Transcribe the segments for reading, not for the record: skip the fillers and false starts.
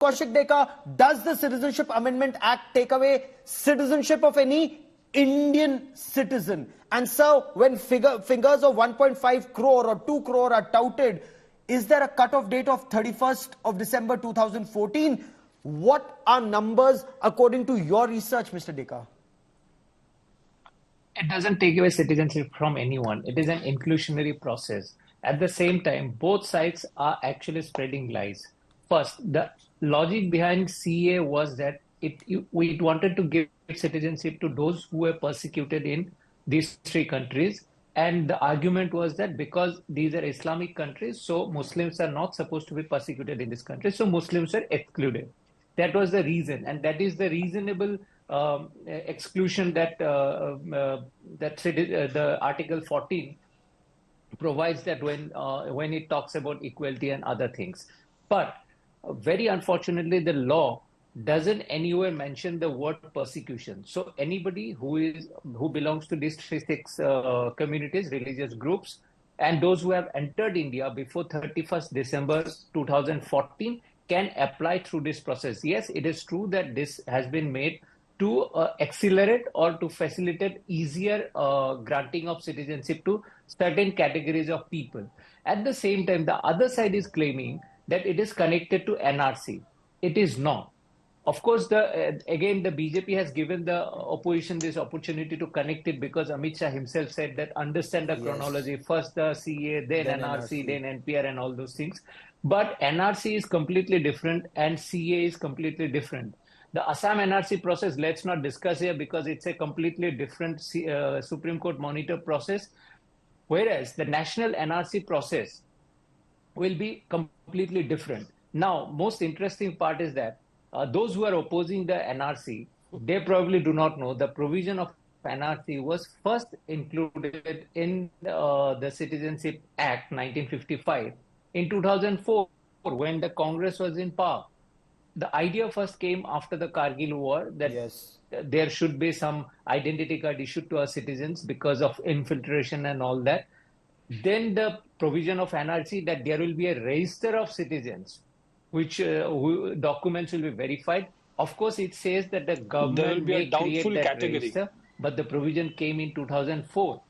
Kaushik Deka, does the Citizenship Amendment Act take away citizenship of any Indian citizen? And so when figures of 1.5 crore or 2 crore are touted, is there a cut-off date of 31st of December 2014? What are numbers according to your research, Mr. Deka? It doesn't take away citizenship from anyone. It is an inclusionary process. At the same time, both sides are actually spreading lies. First, the logic behind CA was that we wanted to give citizenship to those who were persecuted in these three countries. And the argument was that because these are Islamic countries, so Muslims are not supposed to be persecuted in this country. So Muslims are excluded. That was the reason. And that is the reasonable exclusion that the Article 14 provides, that when it talks about equality and other things. But very unfortunately, the law doesn't anywhere mention the word persecution. So anybody who belongs to these six communities, religious groups, and those who have entered India before 31st December 2014 can apply through this process. Yes, it is true that this has been made to accelerate or to facilitate easier granting of citizenship to certain categories of people. At the same time, the other side is claiming that it is connected to NRC. It is not. Of course, again, the BJP has given the opposition this opportunity to connect it, because Amit Shah himself said that understand the chronology, first the CA, then NRC, then NPR and all those things. But NRC is completely different and CA is completely different. The Assam NRC process, let's not discuss here because it's a completely different Supreme Court monitor process, whereas the national NRC process will be completely different. Now, most interesting part is that those who are opposing the NRC, they probably do not know the provision of NRC was first included in the Citizenship Act 1955 in 2004 when the Congress was in power. The idea first came after the Kargil War that there should be some identity card issued to our citizens because of infiltration and all that. Then the provision of NRC that there will be a register of citizens, which documents will be verified. Of course, it says that the government may create that register, but the provision came in 2004.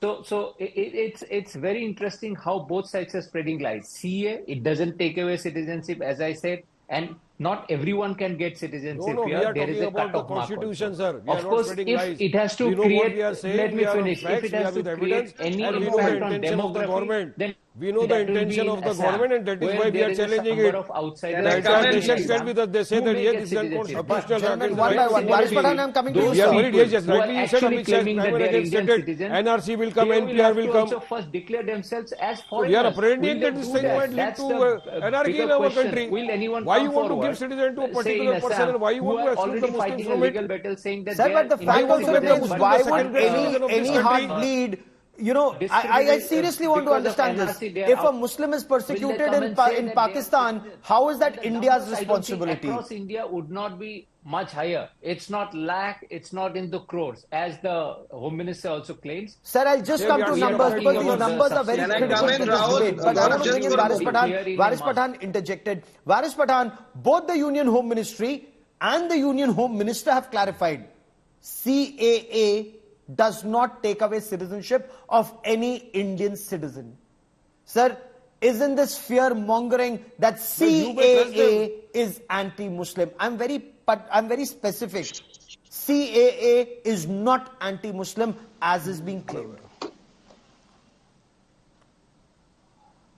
So it's very interesting how both sides are spreading lies. CA, it doesn't take away citizenship, as I said, and not everyone can get citizenship here. There is a cut-off mark. Sir. Of course, if it has to create, let me finish. If it has to create any impact on demography, then we know the intention of the government, and that is why we are challenging it. The entire nation stand with us. They say that yes, this is unconstitutional. One by one. Varis Pathan, I am coming to you. Yes, rightly you said, Amit Shah, NRC will come, NPR will come. Also first declare themselves as foreigners. We are apprehending that this thing might lead to anarchy in our country. Why you want to give citizenship to a particular person, and why you want to exclude the Muslims from it? Sir, but the fact also remains, why would any heartbleed? You know, I seriously want to understand this. If a Muslim is persecuted in Pakistan, how is that India's responsibility? Across India would not be much higher. It's not lakh, it's not in the crores, as the Home Minister also claims. Sir, I'll just come to numbers because these numbers are very critical to this debate. But I want to bring in Varis Pathan. Varis Pathan interjected. Varis Pathan, both the Union Home Ministry and the Union Home Minister have clarified CAA does not take away citizenship of any Indian citizen. Sir, isn't this fear-mongering that CAA is anti-Muslim? I'm very specific. CAA is not anti-Muslim as is being claimed.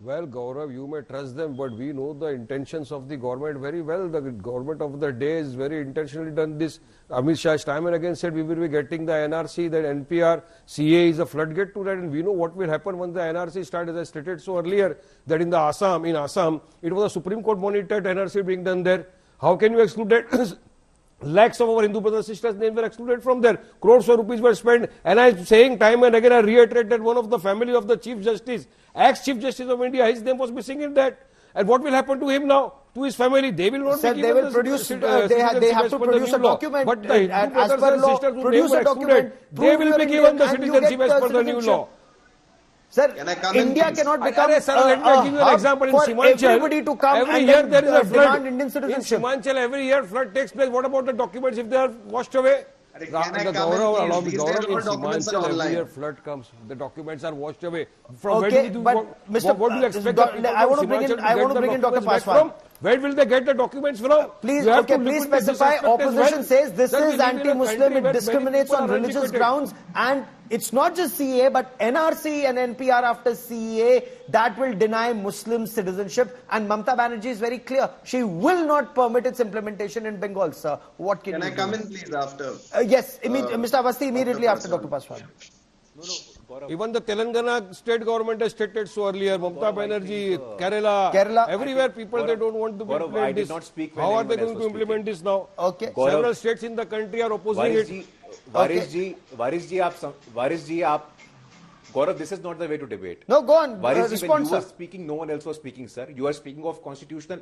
Well, Gaurav, you may trust them, but we know the intentions of the government very well. The government of the day is very intentionally done this. Amit Shah time and again said we will be getting the NRC, that NPR, CA is a floodgate to that, and we know what will happen when the NRC starts. As I stated so earlier, that in Assam, it was a Supreme Court monitored NRC being done there. How can you exclude that? Lakhs of our Hindu brothers and sisters' names were excluded from there. Crores of rupees were spent. And I'm saying time and again, I reiterate that one of the family of the Chief Justice, ex-Chief Justice of India, his name was missing in that. And what will happen to him now? To his family? They will not be given they will produce, they have to produce a document. But the Hindu brothers and sisters who were excluded, they will be given the citizenship as per the new law. Sir, Can I come in, India please? cannot become Sir, let me give you an example in for Simanchal. everybody to come Every and year then there is a flood. demand Indian citizenship. In Simanchal, every year flood takes place. What about the documents if they are washed away? Can I come in, Gaurav, please? These Gaurav, days in all documents are Simanchal, every online. year flood comes. The documents are washed away. From Okay, when do but what, Mr. what do you expect? Doc- the people I want from to bring in- Simanchal I want to get the bring in Dr. documents back Paswan. from? Where will they get the documents from? Please, You have okay, to please look at this specify. aspect as Opposition well. says this Sir, we is live in a anti-Muslim, country it where discriminates many on people are religious educated. grounds, and it's not just CA, but NRC and NPR after CA that will deny Muslim citizenship. And Mamata Banerjee is very clear. She will not permit its implementation in Bengal, sir. What can Can you I do? come in, please, after? Yes, Mr. Awasthi, immediately after Dr. Paswan. Even the Telangana state government has stated so earlier. Mamata Banerjee, Kerala, everywhere people they don't want to Gaurav, implement I did this. not speak when How are they anyone going else to was implement speaking. this now? Okay. Gaurav, Several states in the country are opposing it. Varis ji, Gaurav, this is not the way to debate. No, go on. Varis ji, Respond, when you sir. were speaking, no one else was speaking, sir. You are speaking of constitutional.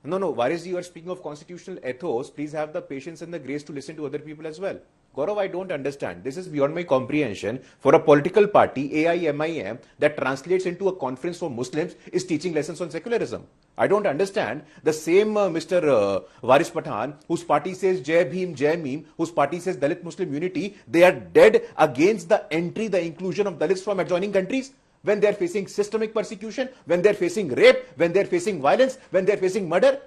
No, Varis ji, you are speaking of constitutional ethos. Please have the patience and the grace to listen to other people as well. Gaurav, I don't understand. This is beyond my comprehension. For a political party, AIMIM, that translates into a conference for Muslims, is teaching lessons on secularism. I don't understand. The same Mr. Varis Pathan, whose party says Jai Bhim, Jai Meme, whose party says Dalit Muslim unity, they are dead against the entry, the inclusion of Dalits from adjoining countries. When they are facing systemic persecution, when they are facing rape, when they are facing violence, when they are facing murder.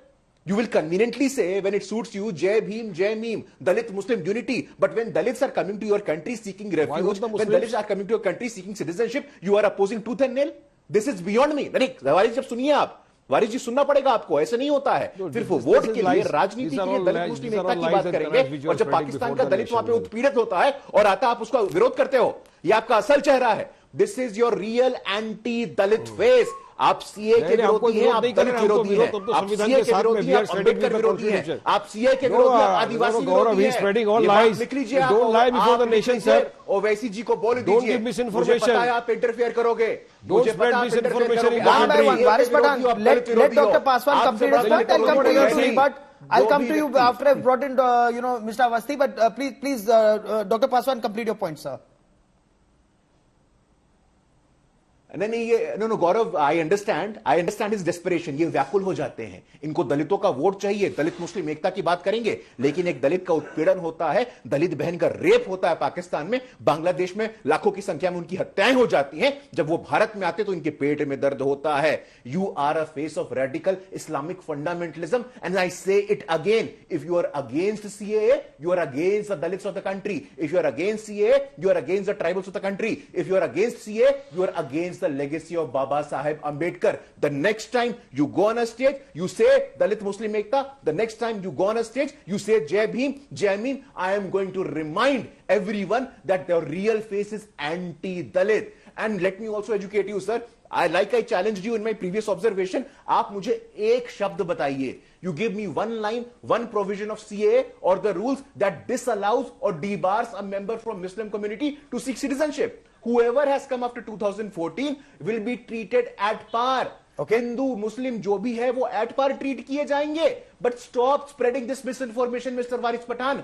You will conveniently say, when it suits you, Jai Bhim, Jai Meme, Dalit Muslim unity. But when Dalits are coming to your country seeking refuge, when Dalits are coming to your country seeking citizenship, you are opposing tooth and nail. This is beyond me. नहीं, वारिस जब सुनिए आप, वारिस जी सुनना पड़ेगा आपको. ऐसा नहीं होता है. सिर्फ वोट के लिए, राजनीति के लिए दलित मुस्लिम एकता की बात करेंगे, और जब पाकिस्तान का दलित वहां पे उत्पीड़ित होता है और आता आप उसका विरोध करते हो, ये आपका असल चेहरा है. This is your real anti-Dalit face. आप सीए के विरोधी हैं, आप दलित विरोधी हैं, आप सीए के विरोधी हैं, आप अम्बेडकर विरोधी हैं, आप सीए के विरोधी हैं, आदिवासी विरोधी हैं. ये बात लिख लीजिए आप. Don't lie before the nation, sir. Owaisi जी को बोल Don't दीजिए. give misinformation. मुझे पता है आप इंटरफेयर करोगे. Don't मुझे spread पता है आप इंटरफेयर misinformation करोगे. in the आप country. सीए के Varis विरोधी हो, आप Pathan, दलित let विरोधी हो. Dr. Paswan आप complete सब his Dalit thought. I'll come to you विरोधी to हैं. rebut. I'll जो come भी to you व्यक्ति- after I've brought in, Mr. Awasthi, but please, Dr. Paswan, complete your point, sir. No, Gaurav, I understand his desperation. ये व्याकुल हो जाते हैं. इनको दलितों का वोट चाहिए, दलित मुस्लिम एकता की बात करेंगे, लेकिन एक दलित का उत्पीड़न होता है, दलित बहन का रेप होता है पाकिस्तान में, बांग्लादेश में लाखों की संख्या में उनकी हत्याएं हो जाती हैं. जब वो भारत में आते तो इनके पेट में दर्द होता है. You are a face of radical Islamic fundamentalism, and I say it again. If you are against CAA, you are against the Dalits of the country. If you are against CAA, you are against the tribals of the country. If you are against CAA, you are against the legacy of Baba Saheb Ambedkar. The next time you go on a stage, you say Dalit Muslim Ekta. The next time you go on a stage, you say Jai Bhim, Jai Meme. I am going to remind everyone that their real face is anti-Dalit. And let me also educate you, sir. I challenged you in my previous observation. आप मुझे एक शब्द बताइए. You give me one line, one provision of CAA or the rules that disallows or debars a member from Muslim community to seek citizenship. Whoever has come after 2014 will be treated at par. Okay. Hindu, Muslim, जो भी है वो at par treat किए जाएंगे. But stop spreading this misinformation, Mr. Varis Pathan.